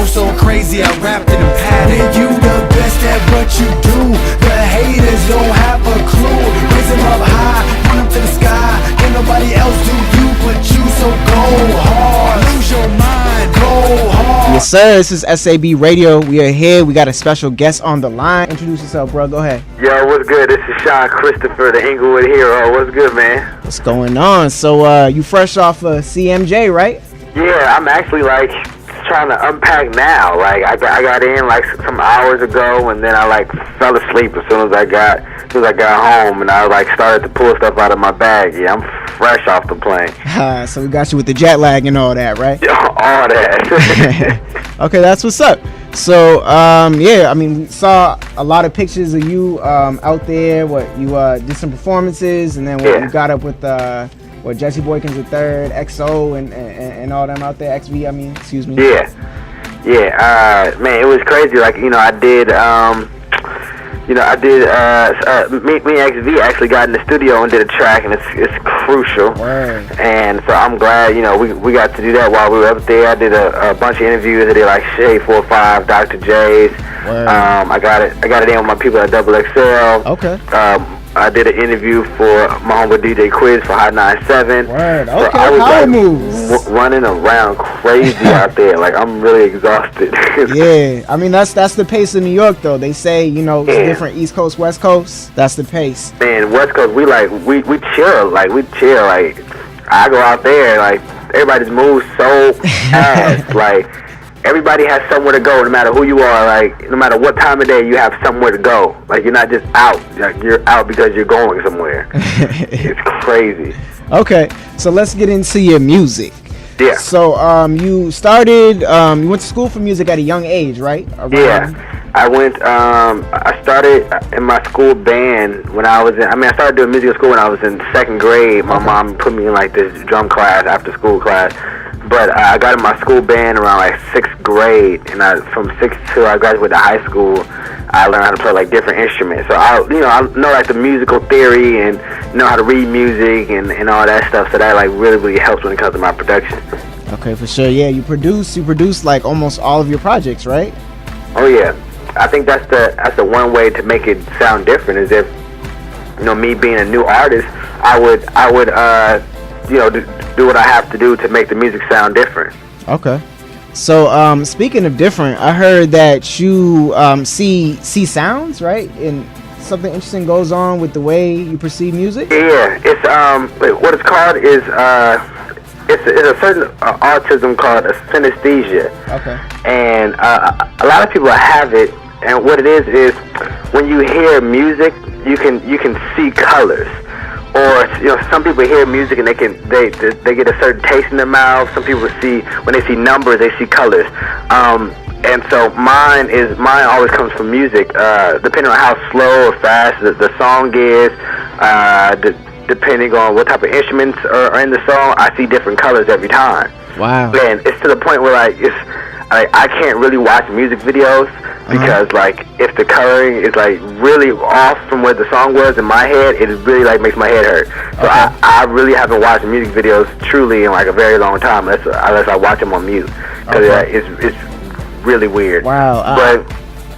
flow so crazy, I rapped it in pattern. And you the best at what you do. The haters don't have a clue. Raise them up high, run up to the sky. Ain't nobody else do you but you. So go hard, lose your mind, go hard. Yes, sir. This is S.A.B. Radio. We are here. We got a special guest on the line. Introduce yourself, bro. Go ahead. Yo, what's good? This is Shawn Chrys, the Inglewood hero. What's good, man? What's going on? So, you fresh off CMJ, right? Yeah, I'm actually like trying to unpack now. Like I got in like some hours ago, and then I like fell asleep as soon as I got home, and I like started to pull stuff out of my bag. Yeah, I'm fresh off the plane. So we got you with the jet lag and all that, right? All that. Okay, that's what's up. So, yeah, I mean, we saw a lot of pictures of you out there. You did some performances, and then you got up with Jesse Boykins III, XO, and all them out there. XV, I mean, excuse me. Yeah. Man, it was crazy. Like, I did. Me and XV actually got in the studio and did a track, and it's crucial. Word. And so I'm glad, we got to do that while we were up there. I did a bunch of interviews. I did like Shade 4-5, Dr. J's. Word. I got it in with my people at Double XL. Okay. I did an interview for my homeboy DJ Quiz for Hot 97. Word. So Okay. I was Power like moves. Running around crazy out there. Like, I'm really exhausted. Yeah, I mean that's the pace of New York though. They say it's different East Coast, West Coast. That's the pace. Man, West Coast, we chill. Like, I go out there, like, everybody just moves so fast. Like, everybody has somewhere to go, no matter who you are. Like, no matter what time of day, you have somewhere to go. Like, you're not just out. Like, you're out because you're going somewhere. It's crazy. Okay, so let's get into your music. Yeah. So, you started, you went to school for music at a young age, right? Yeah. I started in my school band when I started doing music school when I was in second grade. My mom put me in like this drum class, after school class. But I got in my school band around like sixth grade, and from 6th till I graduated high school, I learned how to play like different instruments. So I know like the musical theory and know how to read music and all that stuff. So that like really helps when it comes to my production. Okay, for sure. Yeah, you produce like almost all of your projects, right? Oh yeah, I think that's the one way to make it sound different is if me being a new artist, I would do what I have to do to make the music sound different. Okay. So, speaking of different, I heard that you see sounds, right? And something interesting goes on with the way you perceive music? Yeah, it's what it's called is it's a certain autism called a synesthesia. Okay. And a lot of people have it, and what it is when you hear music, you can see colors. Or some people hear music and they get a certain taste in their mouth. Some people when they see numbers, they see colors. And so mine always comes from music. Depending on how slow or fast the song is, depending on what type of instruments are in the song, I see different colors every time. Wow. And it's to the point where I can't really watch music videos because like if the coloring is like really off from where the song was in my head, it really like makes my head hurt. So I really haven't watched music videos truly in like a very long time unless I watch them on mute because it's really weird. Wow. But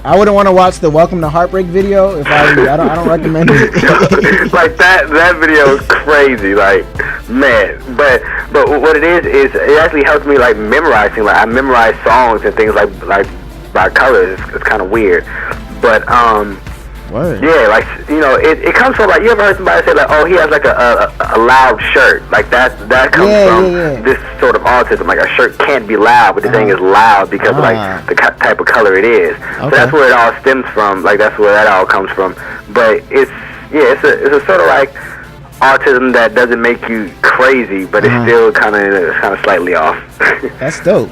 I wouldn't want to watch the Welcome to Heartbreak video if I don't recommend it. Like that video is crazy, like, man. But what it is it actually helps me like memorizing. Like I memorize songs and things like by colors. It's kind of weird, but Word. Yeah, like it comes from like you ever heard somebody say like, oh, he has like a loud shirt, like that comes from this sort of autism. Like a shirt can't be loud, but the thing is loud because of like the type of color it is. Okay. So that's where it all stems from. Like that's where that all comes from. But it's a sort of like autism that doesn't make you crazy, but it's still kind of slightly off. That's dope.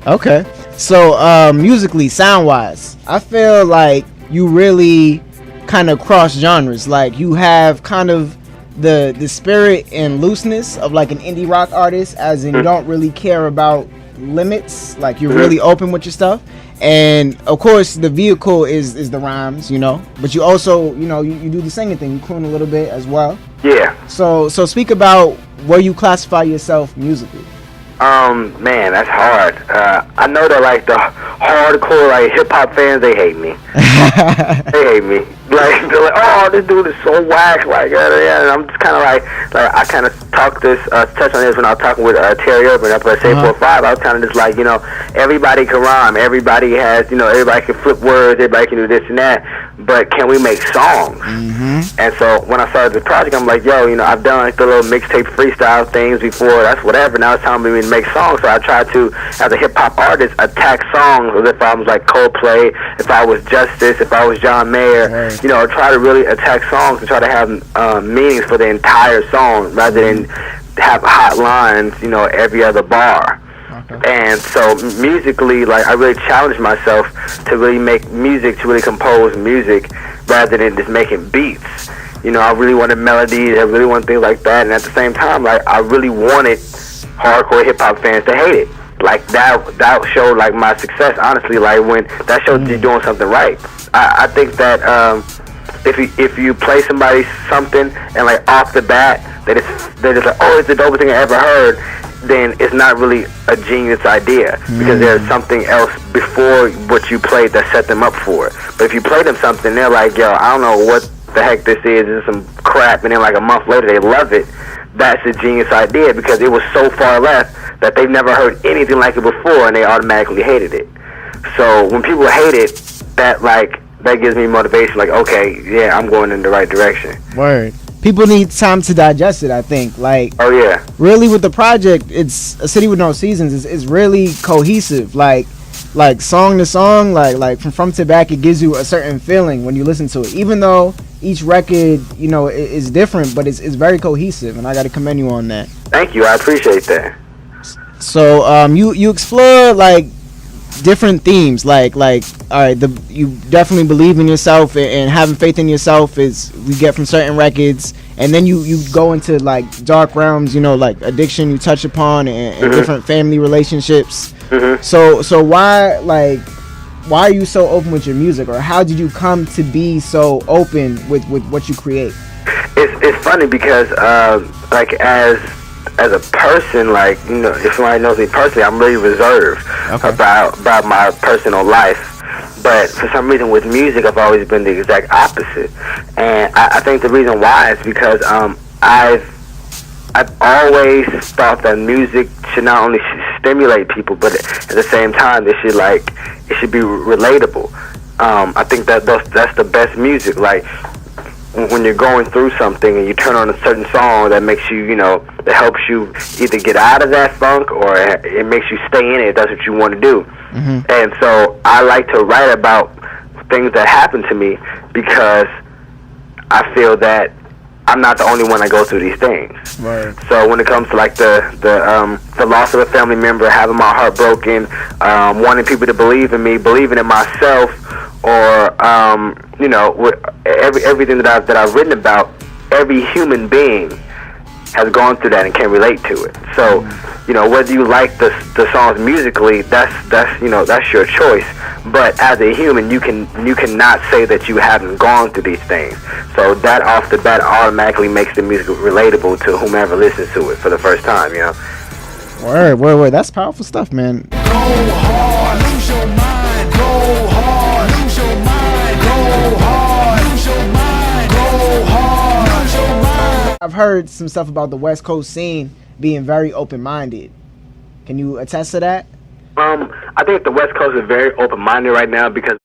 Okay, so musically, sound wise, I feel like you really kind of cross genres. Like you have kind of the spirit and looseness of like an indie rock artist, as in you don't really care about limits. Like you're really open with your stuff, and of course the vehicle is the rhymes, but you also you do the singing thing, you croon a little bit as well. Yeah. So speak about where you classify yourself musically. Man, that's hard. I know that like the hardcore like hip hop fans, they hate me. They hate me. Like they're like, oh, this dude is so whack. Like yeah. And I'm just kind of like I kind of touched on this when I was talking with Terry Urban up at Say45. I was kind of just like, everybody can rhyme, everybody has, everybody can flip words, everybody can do this and that, but can we make songs? And so when I started the project, I'm like, yo, I've done like the little mixtape freestyle things before. That's whatever. Now it's time for me to make songs. So I tried to, as a hip hop artist, attack songs as if I was like Coldplay, if I was Justice, if I was John Mayer. Try to really attack songs and try to have meanings for the entire song rather than have hot lines, every other bar. And so musically, like, I really challenged myself to really make music, to really compose music rather than just making beats. I really wanted melodies, I really wanted things like that, and at the same time, like, I really wanted hardcore hip-hop fans to hate it. Like, that showed, like, my success, honestly, like, when that showed you're doing something right. I think that if you play somebody something and, like, off the bat, they're just like, oh, it's the dopest thing I ever heard, then it's not really a genius idea because there's something else before what you played that set them up for it. But if you play them something, they're like, yo, I don't know what the heck this is. This is some crap. And then like a month later, they love it. That's a genius idea because it was so far left that they've never heard anything like it before and they automatically hated it. So when people hate it, that gives me motivation. Like, okay, yeah, I'm going in the right direction. Word. People need time to digest it, I think. Like, oh yeah, really with the project, it's A City with No Seasons. It's really cohesive. Like song to song, like from front to back, it gives you a certain feeling when you listen to it. Even though each record, is different, but it's very cohesive, and I got to commend you on that. Thank you, I appreciate that. So, you explore like different themes, like all right, you definitely believe in yourself and having faith in yourself is we get from certain records, and then you go into like dark realms, like addiction you touch upon and different family relationships. So why are you so open with your music, or how did you come to be so open with what you create? It's funny because like as a person, like, if somebody knows me personally, I'm really reserved about my personal life. But for some reason with music, I've always been the exact opposite. And I think the reason why is because I've always thought that music should not only stimulate people, but at the same time, it should be relatable. I think that's the best music. Like, when you're going through something and you turn on a certain song that makes you, that helps you either get out of that funk or it makes you stay in it if that's what you want to do. And so I like to write about things that happen to me because I feel that I'm not the only one that goes through these things. Right. So when it comes to like the loss of a family member, having my heart broken, wanting people to believe in me, believing in myself, or everything that I've written about, every human being has gone through that and can relate to it. So, whether you like the songs musically, that's your choice. But as a human, you cannot say that you haven't gone through these things. So that off the bat automatically makes the music relatable to whomever listens to it for the first time. Word. That's powerful stuff, man. Go hard, lose your mind. Go hard, lose your mind. Go hard, lose your mind. Go hard, lose your mind. I've heard some stuff about the West Coast scene being very open-minded. Can you attest to that? I think the West Coast is very open-minded right now because